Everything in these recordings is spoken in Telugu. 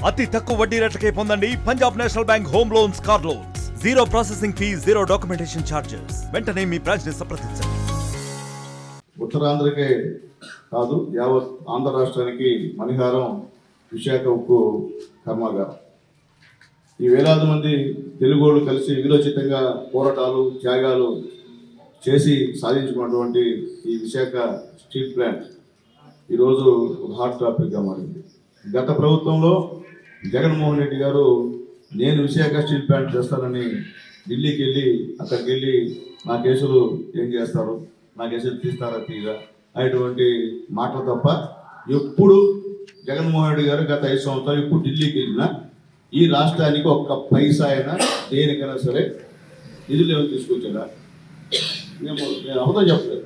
అతి తక్కువ వడ్డీ రేట్లకే పొందండి Punjab national bank home loans, car loans. Zero processing fee, zero documentation charges. వెంటనే మీ బ్రాంచ్ ని సంప్రదించండి. ఉత్తరాంధ్రకే కాదు, యావత్ ఆంధ్ర రాష్ట్రానికి మణిహారం విశాఖ ఉక్కు కర్మాగారం. ఈ వేలాది మంది తెలుగోళ్ళు కలిసి విరోచితంగా పోరాటాలు, త్యాగాలు చేసి సాధించుకున్నటువంటి ఈ విశాఖ స్టీల్ ప్లాంట్ ఈరోజు హాట్ టాపిక్గా మారింది. గత ప్రభుత్వంలో జగన్మోహన్ రెడ్డి గారు నేను విశాఖ స్టీల్ ప్లాంట్ చేస్తానని ఢిల్లీకి వెళ్ళి అక్కడికి వెళ్ళి నా కేసులు ఏం చేస్తారు, నా కేసులు తీస్తారా తీరా అనేటువంటి మాటలు తప్ప ఎప్పుడు జగన్మోహన్ రెడ్డి గారు గత 5 సంవత్సరాలు ఇప్పుడు ఢిల్లీకి వెళ్ళినా ఈ రాష్ట్రానికి ఒక్క పైసా అయినా దేనికైనా సరే నిధులు ఏమైనా తీసుకొచ్చారా? నేను అబద్ధం చెప్పలేదు.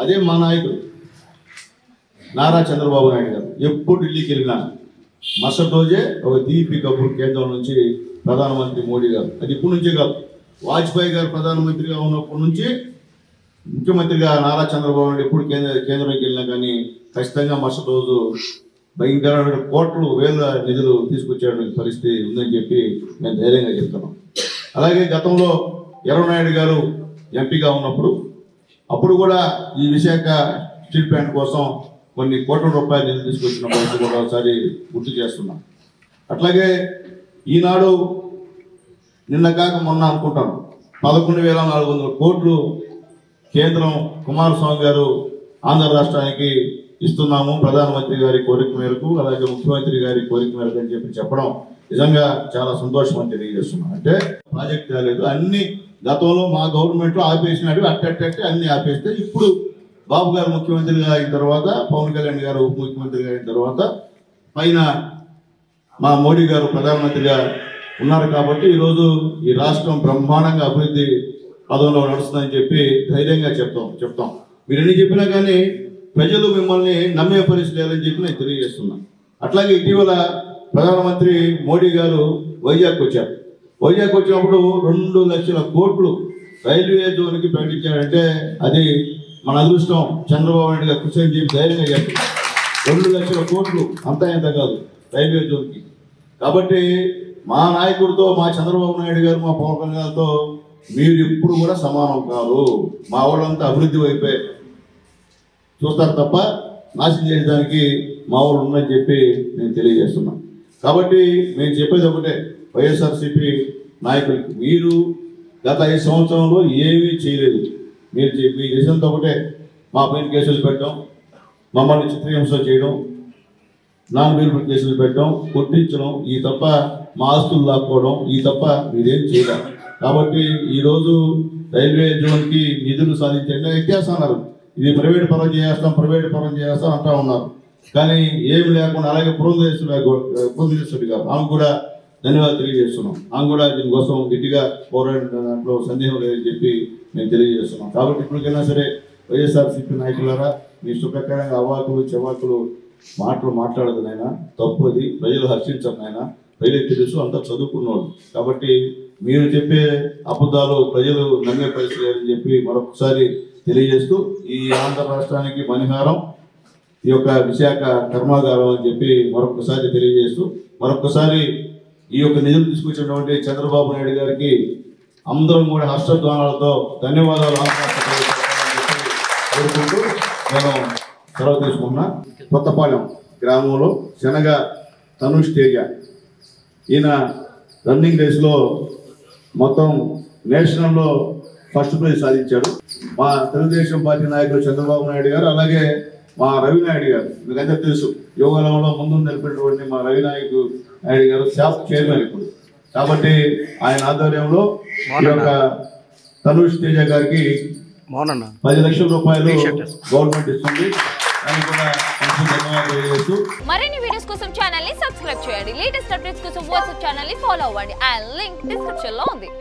అదే మా నాయకుడు నారా చంద్రబాబు నాయుడు గారు ఎప్పుడు ఢిల్లీకి వెళ్ళినా మరుసటి రోజే ఒక దీపి కపూర్ కేంద్రం నుంచి ప్రధానమంత్రి మోడీ గారు, అది ఇప్పటి నుంచే కాదు, వాజ్పేయి గారు ప్రధానమంత్రిగా ఉన్నప్పటి నుంచి ముఖ్యమంత్రిగా నారా చంద్రబాబు నాయుడు ఎప్పుడు కేంద్రానికి వెళ్ళినా కానీ ఖచ్చితంగా మరుసటి రోజు భయంకరమైన కోట్లు వేల నిధులు తీసుకొచ్చే పరిస్థితి ఉందని చెప్పి మేము ధైర్యంగా చెప్తున్నాం. అలాగే గతంలో ఎర్రనాయుడు గారు ఎంపీగా ఉన్నప్పుడు అప్పుడు కూడా ఈ విశాఖ స్టీల్ ప్లాంట్ కోసం కొన్ని కోట్ల రూపాయలు నిధులు తీసుకొచ్చిన పరిస్థితి కూడా ఒకసారి గుర్తు చేస్తున్నాం. అట్లాగే ఈనాడు నిన్న కాక మొన్న అనుకుంటాను 11,400 కోట్లు కేంద్రం కుమారస్వామి గారు ఆంధ్ర రాష్ట్రానికి ఇస్తున్నాము ప్రధానమంత్రి గారి కోరిక మేరకు, అలాగే ముఖ్యమంత్రి గారి కోరిక మేరకు అని చెప్పి చెప్పడం నిజంగా చాలా సంతోషం అని తెలియజేస్తున్నాం. అంటే ప్రాజెక్ట్ కాలేదు, అన్ని గతంలో మా గవర్నమెంట్లో ఆపేసినట్టు అట్టట్టే అన్ని ఆపేస్తే ఇప్పుడు బాబు గారు ముఖ్యమంత్రిగా అయిన తర్వాత, పవన్ కళ్యాణ్ గారు ఉప ముఖ్యమంత్రిగా అయిన తర్వాత పైన మా మోడీ గారు ప్రధానమంత్రిగా ఉన్నారు కాబట్టి ఈరోజు ఈ రాష్ట్రం బ్రహ్మాండంగా అభివృద్ధి పదంలో నడుస్తుందని చెప్పి ధైర్యంగా చెప్తాం. మీరు ఎన్ని చెప్పినా కానీ ప్రజలు మిమ్మల్ని నమ్మే పరిస్థితి లేదని చెప్పి నేను తెలియజేస్తున్నాను. అట్లాగే ఇటీవల ప్రధానమంత్రి మోడీ గారు వైజాగ్ వచ్చారు. వైజాగ్ వచ్చినప్పుడు 2 లక్షల కోట్లు రైల్వే జోన్కి ప్రకటించాడంటే అది మన అదృష్టం. చంద్రబాబు నాయుడు గారు కృషి అని చెప్పి ధైర్యంగా చెప్పారు. 2 లక్షల కోట్లు అంతా ఎంత కాదు రైల్వే జోన్కి. కాబట్టి మా నాయకుడితో, మా చంద్రబాబు నాయుడు గారు, మా పవన్ కళ్యాణ్ గారితో మీరు ఎప్పుడు కూడా సమానం కాదు. మా వాళ్ళంతా అభివృద్ధి వైపే చూస్తారు తప్ప నాశనం చేయడానికి మా వాళ్ళు ఉందని చెప్పి నేను తెలియజేస్తున్నాను. కాబట్టి నేను చెప్పేది ఒకటే, వైఎస్ఆర్సీపీ నాయకులకి మీరు గత 5 సంవత్సరంలో ఏమీ చేయలేదు. మీరు చేసినంత ఒకటే, మా పైన కేసులు పెట్టడం, మమ్మల్ని చిత్రహింస చేయడం, నాన్ బెయిలబుల్ కేసులు పెట్టడం, కొట్టించడం, ఈ తప్ప మా ఆస్తులు లాక్కోవడం, ఈ తప్ప మీరేం చేయలేదు. కాబట్టి ఈరోజు రైల్వే జోన్కి నిధులు సాధించండి ఎక్కేస్తున్నారు. ఇది ప్రైవేట్ పరం చేస్తాం అంటా ఉన్నారు. కానీ ఏమి లేకుండా అలాగే పురంధేశ్వరి గారు, ఆమె కూడా ధన్యవాదాలు తెలియజేస్తున్నాం. ఆమె కూడా దీనికోసం గట్టిగా పోరాడిన దాంట్లో సందేహం లేదని చెప్పి మేము తెలియజేస్తున్నాం. కాబట్టి ఇప్పటికైనా సరే వైఎస్ఆర్సీపీ నాయకులారా, మీ సుప్రకారంగా అవాకులు చెవాకులు మాటలు మాట్లాడదు నాయన, తప్పు అది. ప్రజలు హర్షించరు నాయన, ప్రజలకు తెలుసు, అంతా చదువుకున్నవాళ్ళు. కాబట్టి మీరు చెప్పే అబద్ధాలు ప్రజలు నమ్మే పరిస్థితి లేదని చెప్పి మరొకసారి తెలియజేస్తూ, ఈ ఆంధ్ర రాష్ట్రానికి మణిహారం ఈ యొక్క విశాఖ కర్మాగారం అని చెప్పి మరొకసారి తెలియజేస్తూ, మరొకసారి ఈ యొక్క నిధులు తీసుకొచ్చినటువంటి చంద్రబాబు నాయుడు గారికి అందరం కూడా హర్షధ్వానాలతో ధన్యవాదాలు కోరుకుంటూ నేను సెలవు తీసుకున్నా. కొత్తపాలెం గ్రామంలో శనగ తనుష్ తేజ, ఈయన రన్నింగ్ రేస్లో మొత్తం నేషనల్లో ఫస్ట్ ప్రైజ్ సాధించాడు. మా తెలుగుదేశం పార్టీ నాయకులు చంద్రబాబు నాయుడు గారు, అలాగే మా రవినాయుడు గారు, మీకంతా తెలుసు, యోగాలంలో ముందు నిలిపినటువంటి మా రవినాయుడు గారు షాప్ చైర్మన్ ఇప్పుడు. కాబట్టి ఆయన ఆధ్వర్యంలో ఈ యొక్క తనుష్ తేజ గారికి 10 లక్షల రూపాయలు గవర్నమెంట్ ఇస్తుంది. దానికి కూడా ధన్యవాదాలు తెలియజేస్తూ, మరిన్ని వీడియోస్ కోసం ఛానల్ ని సబ్స్క్రైబ్ చేయండి. లేటెస్ట్ అప్డేట్స్ కోసం వాట్సాప్ ఛానల్ ని ఫాలో అవ్వండి. ఆ లింక్ డిస్క్రిప్షన్ లో ఉంది.